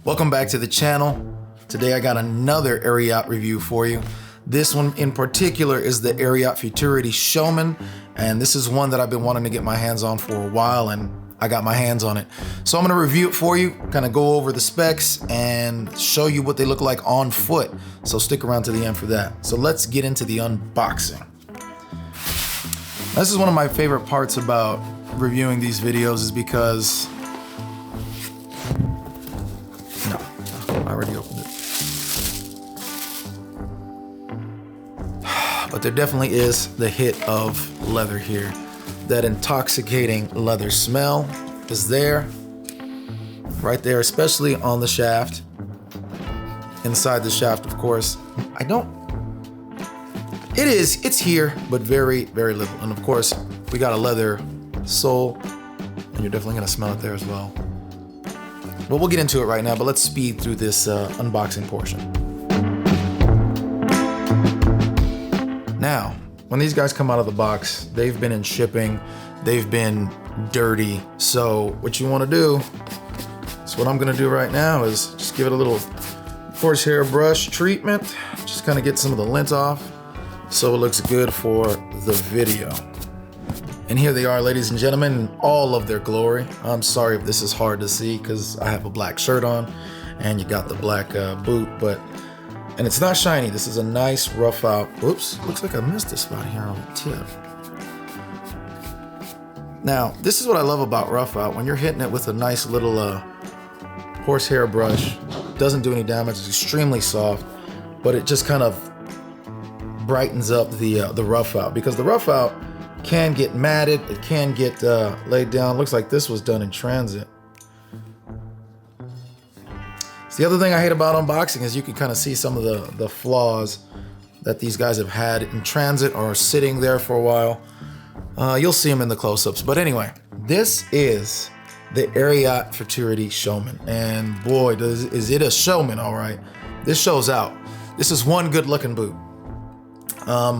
Welcome back to the channel. Today I got another Ariat review for you. This one in particular is the Ariat Futurity Showman, and this is one that I've been wanting to get my hands on for a while, and I got my hands on it. So I'm gonna review it for you, kind of go over the specs and show you what they look like on foot. So stick around to the end for that. So let's get into the unboxing. This is one of my favorite parts about reviewing these videos is because I already opened it. But there definitely is the hit of leather here. That intoxicating leather smell is there, right there, especially on the shaft. Inside the shaft, of course. It's here, but very, very little. And of course, we got a leather sole, and you're definitely gonna smell it there as well. But we'll get into it right now, but let's speed through this unboxing portion. Now, when these guys come out of the box, they've been in shipping, they've been dirty. So what you wanna do, is what I'm gonna do right now is just give it a little horsehair brush treatment, just kind of get some of the lint off so it looks good for the video. And here they are, ladies and gentlemen, in all of their glory. I'm sorry if this is hard to see because I have a black shirt on and you got the black boot, and it's not shiny. This is a nice rough out. Oops, looks like I missed a spot here on the tip. Now, this is what I love about rough out. When you're hitting it with a nice little horsehair brush, doesn't do any damage, it's extremely soft, but it just kind of brightens up the rough out, because the rough out can get matted, it can get laid down. Looks like this was done in transit. So the other thing I hate about unboxing is you can kind of see some of the flaws that these guys have had in transit or sitting there for a while. You'll see them in the close-ups. But anyway, this is the Ariat Futurity Showman. And boy, is it a showman, all right. This shows out. This is one good looking boot. I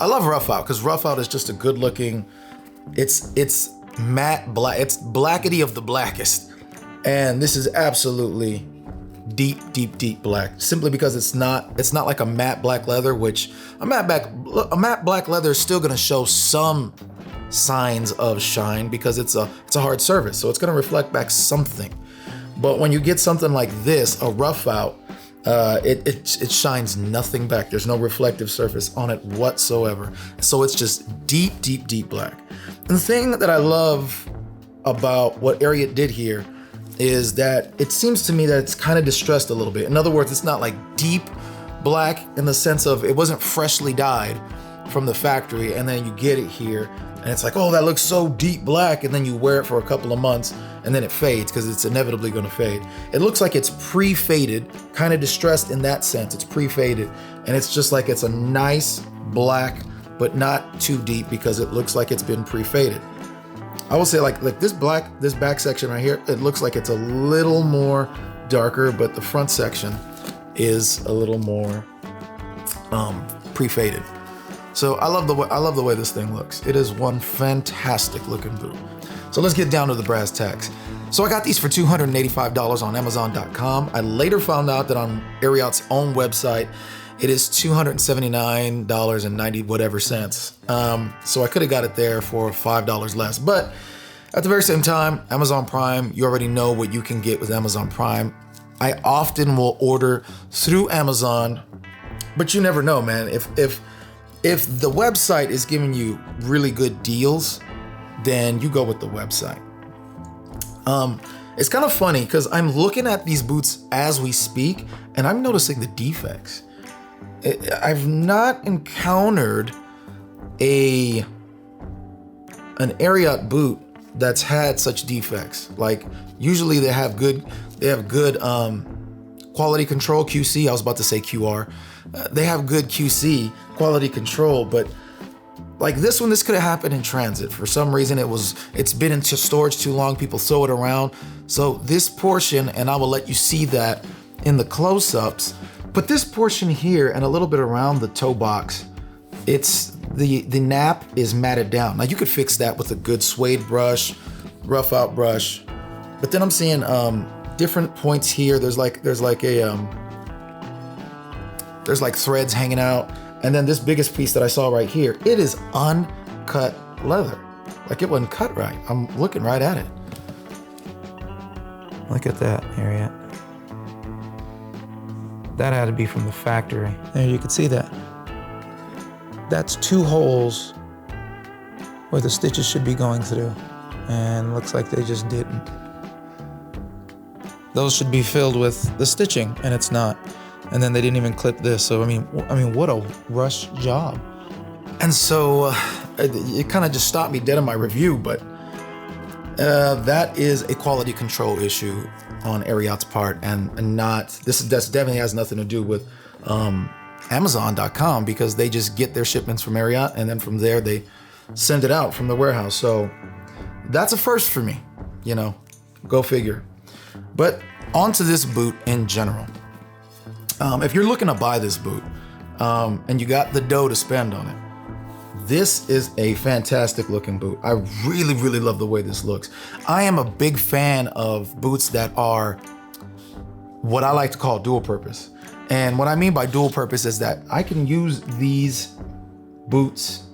love rough out because rough out is just a good looking, it's matte black, it's blackety of the blackest. And this is absolutely deep, deep, deep black, simply because it's not like a matte black leather, which a matte black leather is still gonna show some signs of shine because it's a hard surface. So it's gonna reflect back something. But when you get something like this, a rough out, it shines nothing back. There's no reflective surface on it whatsoever. So it's just deep, deep, deep black. And the thing that I love about what Ariat did here is that it seems to me that it's kind of distressed a little bit. In other words, it's not like deep black in the sense of it wasn't freshly dyed from the factory and then you get it here and it's like, oh, that looks so deep black, and then you wear it for a couple of months and then it fades because it's inevitably going to fade. It looks like it's pre-faded, kind of distressed in that sense. It's pre-faded, and it's just like it's a nice black, but not too deep because it looks like it's been pre-faded. I will say like this back section right here, it looks like it's a little more darker, but the front section is a little more pre-faded. So I love the way this thing looks. It is one fantastic looking boot. So let's get down to the brass tacks. So I got these for $285 on Amazon.com. I later found out that on Ariat's own website, it is $279.90 whatever cents. So I could have got it there for $5 less. But at the very same time, Amazon Prime, you already know what you can get with Amazon Prime. I often will order through Amazon, but you never know, man. If the website is giving you really good deals, then you go with the website. It's kind of funny because I'm looking at these boots as we speak and I'm noticing the defects. I've not encountered an Ariat boot that's had such defects. Like usually they have good quality control, QC. I was about to say QR. They have good QC, quality control, but like this one, this could have happened in transit. For some reason, it's been in storage too long. People throw it around. So this portion, and I will let you see that in the close-ups, but this portion here and a little bit around the toe box, it's the nap is matted down. Now you could fix that with a good suede brush, rough out brush, but then I'm seeing different points here. There's like threads hanging out. And then this biggest piece that I saw right here, it is uncut leather. Like it wasn't cut right. I'm looking right at it. Look at that, Ariat. That had to be from the factory. There, you can see that. That's 2 holes where the stitches should be going through. And looks like they just didn't. Those should be filled with the stitching, and it's not. And then they didn't even clip this. So I mean, what a rush job. And so it kind of just stopped me dead in my review, but that is a quality control issue on Ariat's part, and not this definitely has nothing to do with Amazon.com, because they just get their shipments from Ariat, and then from there they send it out from the warehouse. So that's a first for me, you know, go figure. But onto this boot in general. If you're looking to buy this boot and you got the dough to spend on it, this is a fantastic looking boot. I really, really love the way this looks. I am a big fan of boots that are what I like to call dual purpose. And what I mean by dual purpose is that I can use these boots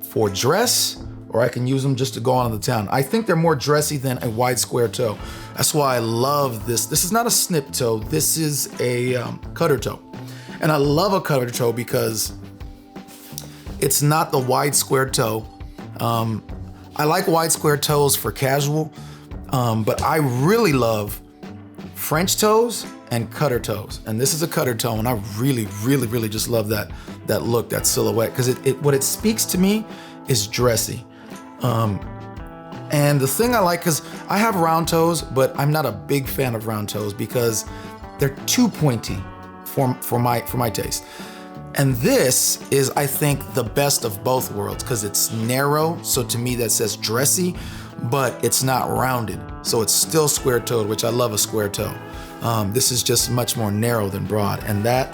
for dress, or I can use them just to go on to the town. I think they're more dressy than a wide square toe. That's why I love this. This is not a snip toe. This is a cutter toe. And I love a cutter toe because it's not the wide square toe. I like wide square toes for casual, but I really love French toes and cutter toes. And this is a cutter toe, and I really, really, really just love that look, that silhouette, because what it speaks to me is dressy. And the thing I like, because I have round toes, but I'm not a big fan of round toes because they're too pointy for my taste. And this is, I think, the best of both worlds, because it's narrow, so to me that says dressy, but it's not rounded, so it's still square-toed, which I love a square toe. This is just much more narrow than broad, and that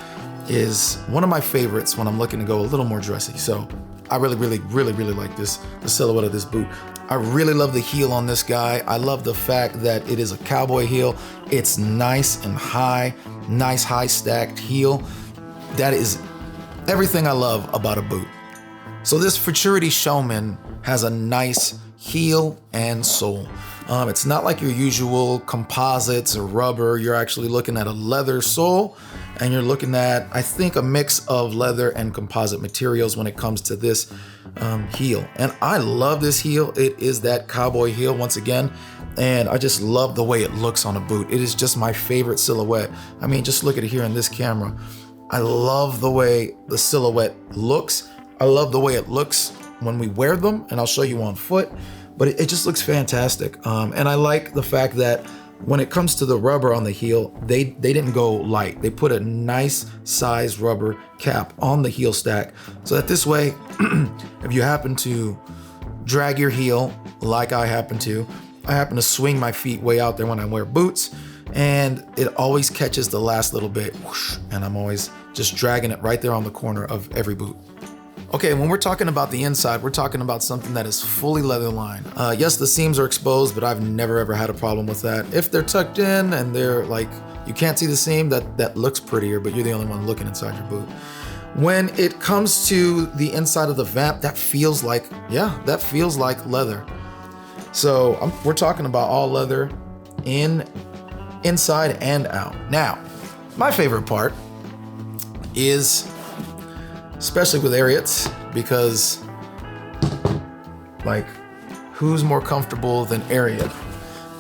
is one of my favorites when I'm looking to go a little more dressy. So I really, really, really, really like the silhouette of this boot. I really love the heel on this guy. I love the fact that it is a cowboy heel. It's nice and high, nice high stacked heel. That is everything I love about a boot. So this Futurity Showman has a nice heel and sole. It's not like your usual composites or rubber. You're actually looking at a leather sole, and you're looking at, I think, a mix of leather and composite materials when it comes to this heel. And I love this heel. It is that cowboy heel once again, and I just love the way it looks on a boot. It is just my favorite silhouette. I mean, just look at it here in this camera. I love the way the silhouette looks. I love the way it looks when we wear them, and I'll show you on foot, but it just looks fantastic. And I like the fact that when it comes to the rubber on the heel, they didn't go light. They put a nice size rubber cap on the heel stack, so that this way, if you happen to drag your heel like I happen to swing my feet way out there when I wear boots, and it always catches the last little bit, whoosh, and I'm always just dragging it right there on the corner of every boot. Okay, when we're talking about the inside, we're talking about something that is fully leather lined. Yes, the seams are exposed, but I've never ever had a problem with that. If they're tucked in and they're like, you can't see the seam, that looks prettier, but you're the only one looking inside your boot. When it comes to the inside of the vamp, that feels like leather. So we're talking about all leather inside and out. Now, my favorite part is, especially with Ariats, because like, who's more comfortable than Ariat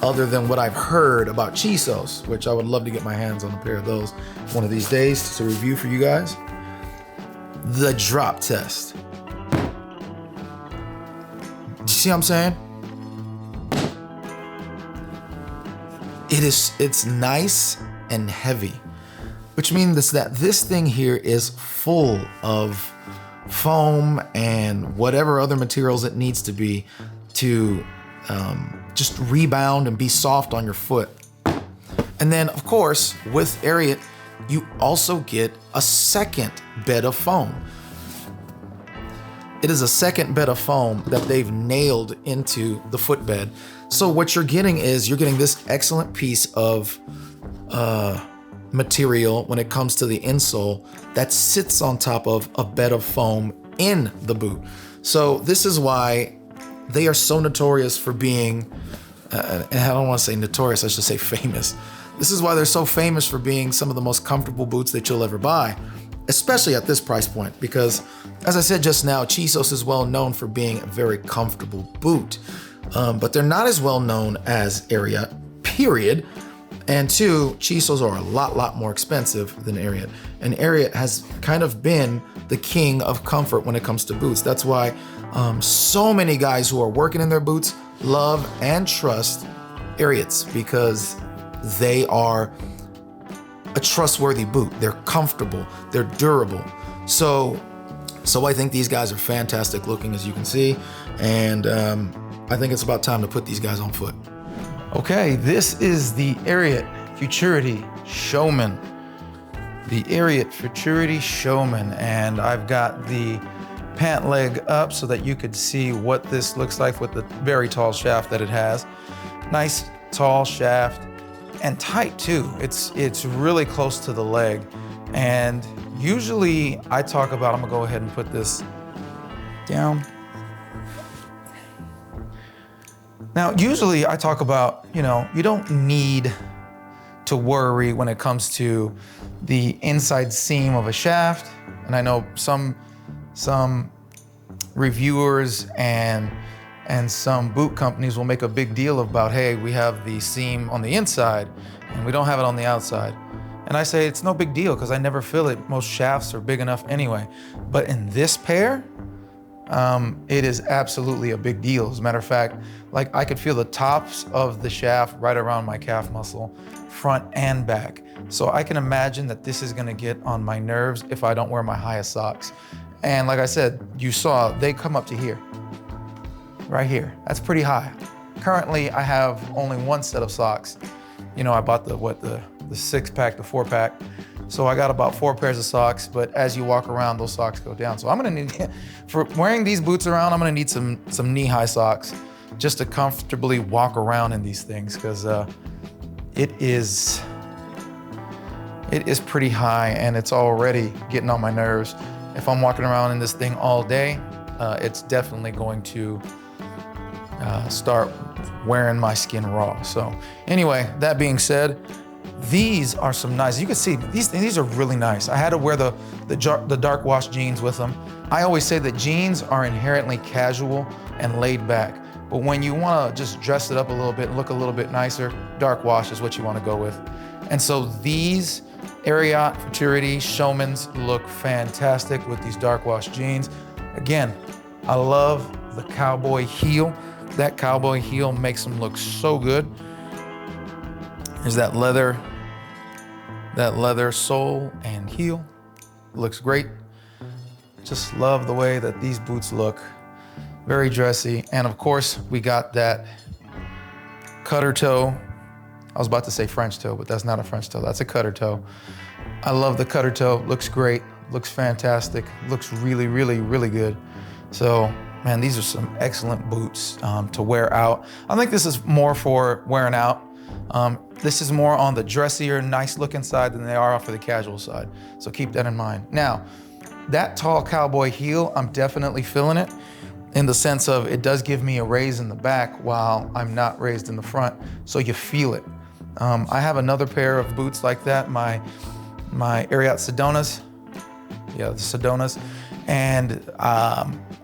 other than what I've heard about Chisos, which I would love to get my hands on a pair of those one of these days to review for you guys. The drop test. You see what I'm saying? It's nice and heavy, which means that this thing here is full of foam and whatever other materials it needs to be to just rebound and be soft on your foot. And then, of course, with Ariat, you also get a second bed of foam. it is a second bed of foam that they've nailed into the footbed. So what you're getting is you're getting this excellent piece of material when it comes to the insole that sits on top of a bed of foam in the boot. So this is why they are so notorious for being, and I don't want to say notorious, I should say famous. This is why they're so famous for being some of the most comfortable boots that you'll ever buy, especially at this price point, because as I said just now, Chisos is well known for being a very comfortable boot, but they're not as well known as Ariat, period. And two, Chisos are a lot more expensive than Ariat. And Ariat has kind of been the king of comfort when it comes to boots. That's why so many guys who are working in their boots love and trust Ariats, because they are a trustworthy boot. They're comfortable, they're durable. So I think these guys are fantastic looking, as you can see. And I think it's about time to put these guys on foot. Okay, this is the Ariat Futurity Showman. The Ariat Futurity Showman, and I've got the pant leg up so that you could see what this looks like with the very tall shaft that it has. Nice tall shaft and tight too. It's really close to the leg. And usually I talk about, I'm gonna go ahead and put this down. Now, usually I talk about, you don't need to worry when it comes to the inside seam of a shaft. And I know some reviewers and some boot companies will make a big deal about, hey, we have the seam on the inside and we don't have it on the outside. And I say it's no big deal because I never feel it. Most shafts are big enough anyway. But in this pair, it is absolutely a big deal. As a matter of fact, like I could feel the tops of the shaft right around my calf muscle, front and back. So I can imagine that this is gonna get on my nerves if I don't wear my highest socks. And like I said, you saw, they come up to here, right here. That's pretty high. Currently, I have only one set of socks. I bought the 6-pack, the 4-pack. So I got about 4 pairs of socks, but as you walk around, those socks go down. So I'm gonna need, for wearing these boots around, I'm gonna need some knee-high socks just to comfortably walk around in these things, because it is pretty high and it's already getting on my nerves. If I'm walking around in this thing all day, it's definitely going to start wearing my skin raw. So anyway, that being said, these are some nice, you can see, these are really nice. I had to wear the dark wash jeans with them. I always say that jeans are inherently casual and laid back, but when you wanna just dress it up a little bit and look a little bit nicer, dark wash is what you wanna go with. And so these Ariat Futurity Showmans look fantastic with these dark wash jeans. Again, I love the cowboy heel. That cowboy heel makes them look so good. There's that leather sole and heel. Looks great. Just love the way that these boots look. Very dressy. And of course, we got that cutter toe. I was about to say French toe, but that's not a French toe. That's a cutter toe. I love the cutter toe. Looks great. Looks fantastic. Looks really, really, really good. So, man, these are some excellent boots to wear out. I think this is more for wearing out. This is more on the dressier, nice looking side than they are for the casual side. So keep that in mind. Now, that tall cowboy heel, I'm definitely feeling it in the sense of it does give me a raise in the back while I'm not raised in the front. So you feel it. I have another pair of boots like that, my Ariat Sedonas. Yeah, the Sedonas. And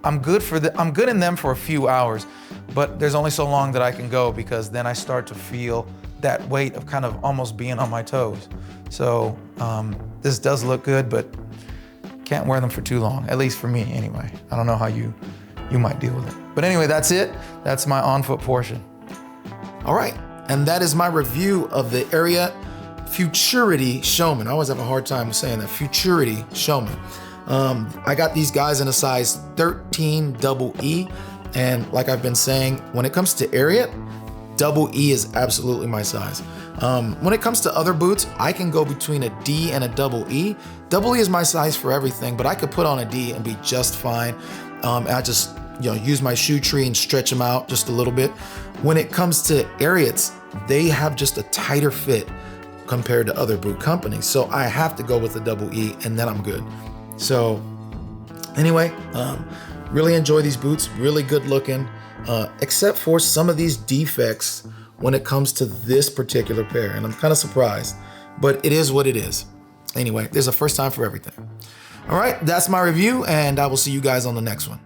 I'm good in them for a few hours, but there's only so long that I can go, because then I start to feel that weight of kind of almost being on my toes. So this does look good, but can't wear them for too long, at least for me anyway. I don't know how you might deal with it. But anyway, that's it. That's my on-foot portion. All right, and that is my review of the Ariat Futurity Showman. I always have a hard time saying that, Futurity Showman. I got these guys in a size 13 double E. And like I've been saying, when it comes to Ariat, double E is absolutely my size. When it comes to other boots, I can go between a D and a double E. Double E is my size for everything, but I could put on a D and be just fine. I just, use my shoe tree and stretch them out just a little bit. When it comes to Ariats, they have just a tighter fit compared to other boot companies. So I have to go with the double E and then I'm good. So anyway, really enjoy these boots, really good looking, except for some of these defects when it comes to this particular pair. And I'm kind of surprised, but it is what it is. Anyway, there's a first time for everything. All right, that's my review, and I will see you guys on the next one.